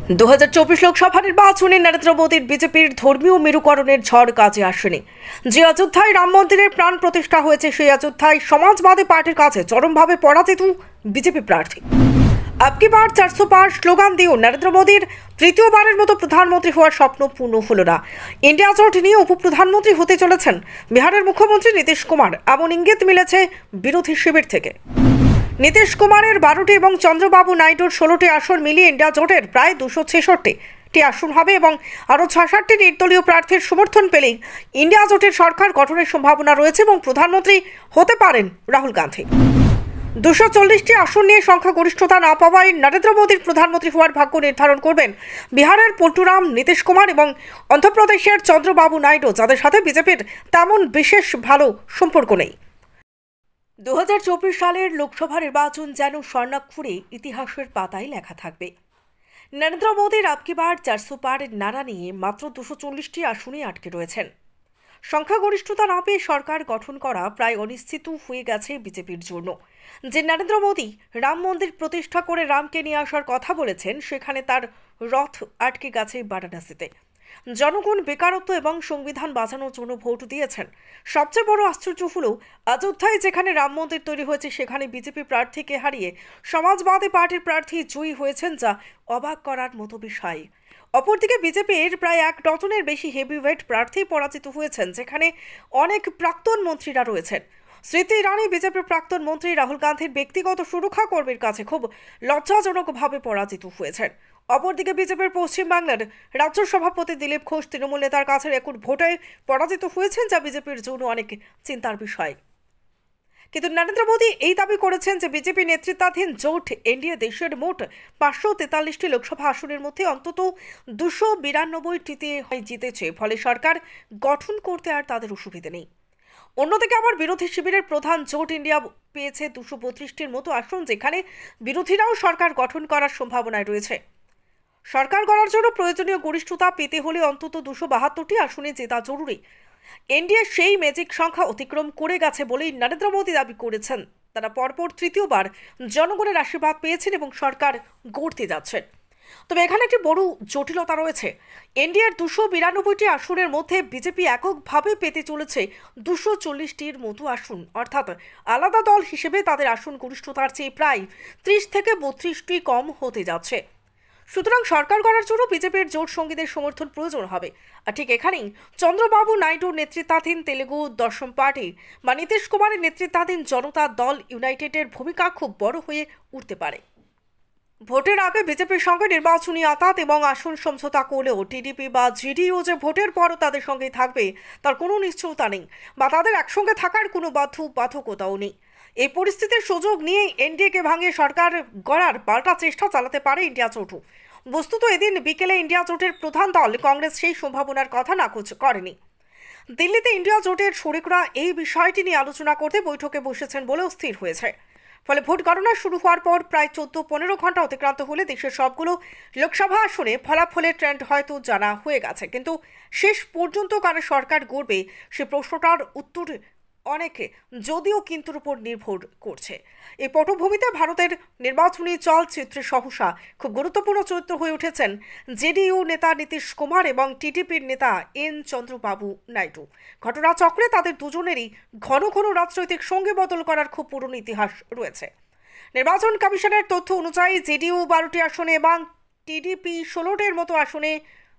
2024 লোকসভা নির্বাচনে নরেন্দ্র মোদীর বিজেপির ধর্মীয় মেরুকরণের ঝড় কাজে আসেনি। যে অযোধ্যায় রাম মন্দিরের প্রাণ প্রতিষ্ঠা হয়েছে সেই অযোধ্যায় সমাজবাদী পার্টির কাছে চরমভাবে পরাজিত বিজেপি প্রার্থী। আবকি বার 400 পার স্লোগান দিয়েও নরেন্দ্র মোদীর তৃতীয়বারের মতো প্রধানমন্ত্রী হওয়ার স্বপ্ন পূর্ণ হলো না। ইন্ডিয়া জোট নিয়ে উপপ্রধানমন্ত্রী হতে চলেছেন বিহারের মুখ্যমন্ত্রী নীতিশ কুমার, এমন ইঙ্গিত মিলেছে বিরোধী শিবির থেকে। নীতিশ কুমারের 12টি এবং চন্দ্রবাবু নাইডুর 16টি আসন মিলিয়ে ইন্ডিয়া জোটের প্রায় 266টি আসন হবে এবং আরও 66টি নির্দলীয় প্রার্থীর সমর্থন পেলেই ইন্ডিয়া জোটের সরকার গঠনের সম্ভাবনা রয়েছে এবং প্রধানমন্ত্রী হতে পারেন রাহুল গান্ধী। 240টি আসন নিয়ে সংখ্যাগরিষ্ঠতা না পাওয়ায় নরেন্দ্র মোদীর প্রধানমন্ত্রী হওয়ার ভাগ্য নির্ধারণ করবেন বিহারের পল্টুরাম নীতিশ কুমার এবং অন্ধ্রপ্রদেশের চন্দ্রবাবু নাইডু, যাদের সাথে বিজেপির তেমন বিশেষ ভালো সম্পর্ক নেই। 2024 সালের লোকসভা নির্বাচন যেন স্বর্ণাক্ষরে ইতিহাসের পাতায় লেখা থাকবে। নরেন্দ্র মোদীর আবকি বার 400 পার নারা নিয়ে মাত্র 240টি আসনে আটকে রয়েছেন। সংখ্যাগরিষ্ঠতা না পেয়ে সরকার গঠন করা প্রায় অনিশ্চিত হয়ে গেছে বিজেপির জন্য। যে নরেন্দ্র মোদী রাম মন্দির প্রতিষ্ঠা করে রামকে নিয়ে আসার কথা বলেছেন, সেখানে তার রথ আটকে গেছে বারাণসীতে। জনগণ বেকারত্ব এবং সংবিধান বাঁচানোর জন্য ভোট দিয়েছেন। সবচেয়ে বড় আশ্চর্য হলো, অযোধ্যায় যেখানে রাম মন্দির তৈরি হয়েছে সেখানে বিজেপি প্রার্থীকে হারিয়ে সমাজবাদী পার্টির প্রার্থী জয়ী হয়েছেন, যা অবাক করার মতো বিষয়। অপরদিকে বিজেপির প্রায় 1 ডজনের বেশি হেভিওয়েট প্রার্থী পরাজিত হয়েছেন, যেখানে অনেক প্রাক্তন মন্ত্রীরা রয়েছেন। স্মৃতি ইরানি বিজেপির প্রাক্তন মন্ত্রী রাহুল গান্ধীর ব্যক্তিগত সুরক্ষা কর্মীর কাছে খুব লজ্জাজনকভাবে পরাজিত হয়েছেন। অপরদিকে বিজেপির পশ্চিমবাংলার রাজ্য সভাপতি দিলীপ ঘোষ তৃণমূল নেতার কাছে রেকর্ড ভোটে পরাজিত হয়েছেন, যা বিজেপির জন্য অনেক চিন্তার বিষয়। কিন্তু নরেন্দ্র মোদী এই দাবি করেছেন যে বিজেপি নেতৃত্বাধীন জোট এনডিএ দেশের মোট 543টি লোকসভা আসনের মধ্যে অন্তত 292টিতে জিতেছে, ফলে সরকার গঠন করতে আর তাদের অসুবিধা নেই। অন্যদিকে আবার বিরোধী শিবিরের প্রধান জোট ইন্ডিয়া পেয়েছে 232টির মতো আসন, যেখানে বিরোধীরাও সরকার গঠন করার সম্ভাবনায় রয়েছে। সরকার গড়ার জন্য প্রয়োজনীয় গরিষ্ঠতা পেতে হলে অন্তত 272টি আসনে জেতা জরুরি। এনডিএ সেই ম্যাজিক সংখ্যা অতিক্রম করে গেছে বলেই নরেন্দ্র মোদী দাবি করেছেন তারা পরপর তৃতীয়বার জনগণের আশীর্বাদ পেয়েছেন এবং সরকার গড়তে যাচ্ছেন। তবে এখানে একটি বড় জটিলতা রয়েছে। এনডিএর 292টি আসনের মধ্যে বিজেপি এককভাবে পেতে চলেছে 240টির মতো আসন, অর্থাৎ আলাদা দল হিসেবে তাদের আসন গরিষ্ঠতার চেয়ে প্রায় 30 থেকে 32টি কম হতে যাচ্ছে। সুতরাং সরকার গড়ার জন্য বিজেপির জোট সঙ্গীদের সমর্থন প্রয়োজন হবে। আর ঠিক এখানেই চন্দ্রবাবু নাইডুর নেতৃত্বাধীন তেলেগু দশম পার্টি বা নীতিশ কুমারের নেতৃত্বাধীন জনতা দল ইউনাইটেডের ভূমিকা খুব বড় হয়ে উঠতে পারে। ভোটের আগে বিজেপির সঙ্গে নির্বাচনী আতাত এবং আসন সমঝোতা করলেও টিডিপি বা জিডিইউ যে ভোটের পরও তাদের সঙ্গেই থাকবে তার কোনো নিশ্চয়তা নেই, বা তাদের একসঙ্গে থাকার কোনো বাধ্যবাধকতাও নেই। এই পরিস্থিতির সুযোগ নিয়ে এনডিএকে ভাঙিয়ে সরকার গড়ার পাল্টা চেষ্টা চালাতে পারে ইন্ডিয়া জোটও। বস্তুত এদিন বিকেলে ইন্ডিয়া জোটের প্রধান দল কংগ্রেস সেই সম্ভাবনার কথা নাকচ করেনি। দিল্লিতে ইন্ডিয়া জোটের শরিকরা এই বিষয়টি নিয়ে আলোচনা করতে বৈঠকে বসেছেন বলেও স্থির হয়েছে। ফলে ভোট গণনা শুরু হওয়ার পর প্রায় 14-15 ঘন্টা অতিক্রান্ত হলে দেশের সবগুলো লোকসভা আসনে ফলাফলের ট্রেন্ড হয়তো জানা হয়ে গেছে, কিন্তু শেষ পর্যন্ত কারা সরকার গড়বে সে প্রশ্নটার উত্তর অনেকে যদিও কিন্তুর উপর নির্ভর করছে। এই পটভূমিতে ভারতের নির্বাচনী চলচ্চিত্রে সহসা খুব গুরুত্বপূর্ণ চরিত্র হয়ে উঠেছেন জেডিইউ নেতা নীতিশ কুমার এবং টিডিপির নেতা এন চন্দ্রবাবু নাইডু। ঘটনাচক্রে তাদের দুজনেরই ঘন ঘন রাজনৈতিক সঙ্গী বদল করার খুব পুরনো ইতিহাস রয়েছে। নির্বাচন কমিশনের তথ্য অনুযায়ী জেডিইউ 12টি আসনে এবং টিডিপি 16টির মতো আসনে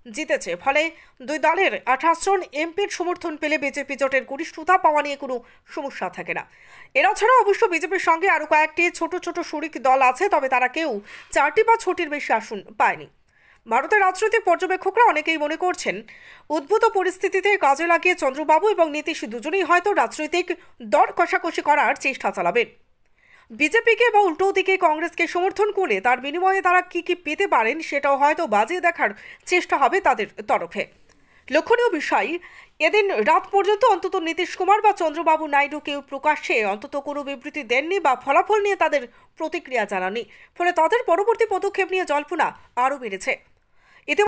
জিতেছে, ফলে দুই দলের 28 জন এমপির সমর্থন পেলে বিজেপি জোটের গরিষ্ঠতা পাওয়া নিয়ে কোনো সমস্যা থাকে না। এরা ছাড়া অবশ্য বিজেপির সঙ্গে আরও কয়েকটি ছোট ছোট শরিক দল আছে, তবে তারা কেউ 4টি বা 6টির বেশি আসন পায়নি। ভারতের রাজনৈতিক পর্যবেক্ষকরা অনেকেই মনে করছেন উদ্ভূত পরিস্থিতিতে কাজে লাগিয়ে চন্দ্রবাবু এবং নীতিশ দুজনেই হয়তো রাজনৈতিক দর কষাকষি করার চেষ্টা চালাবেন। বিজেপিকে বা উল্টো দিকে কংগ্রেসকে সমর্থন করে তার বিনিময়ে তারা কি পেতে পারেন সেটাও হয়তো বাজিয়ে দেখার চেষ্টা হবে তাদের তরফে। লক্ষণীয় বিষয়, এদিন রাত পর্যন্ত অন্তত নীতিশ কুমার বা চন্দ্রবাবু নাইডু কেউ প্রকাশ্যে অন্তত কোনো বিবৃতি দেননি বা ফলাফল নিয়ে তাদের প্রতিক্রিয়া জানাননি, ফলে তাদের পরবর্তী পদক্ষেপ নিয়ে জল্পনা আরও বেড়েছে।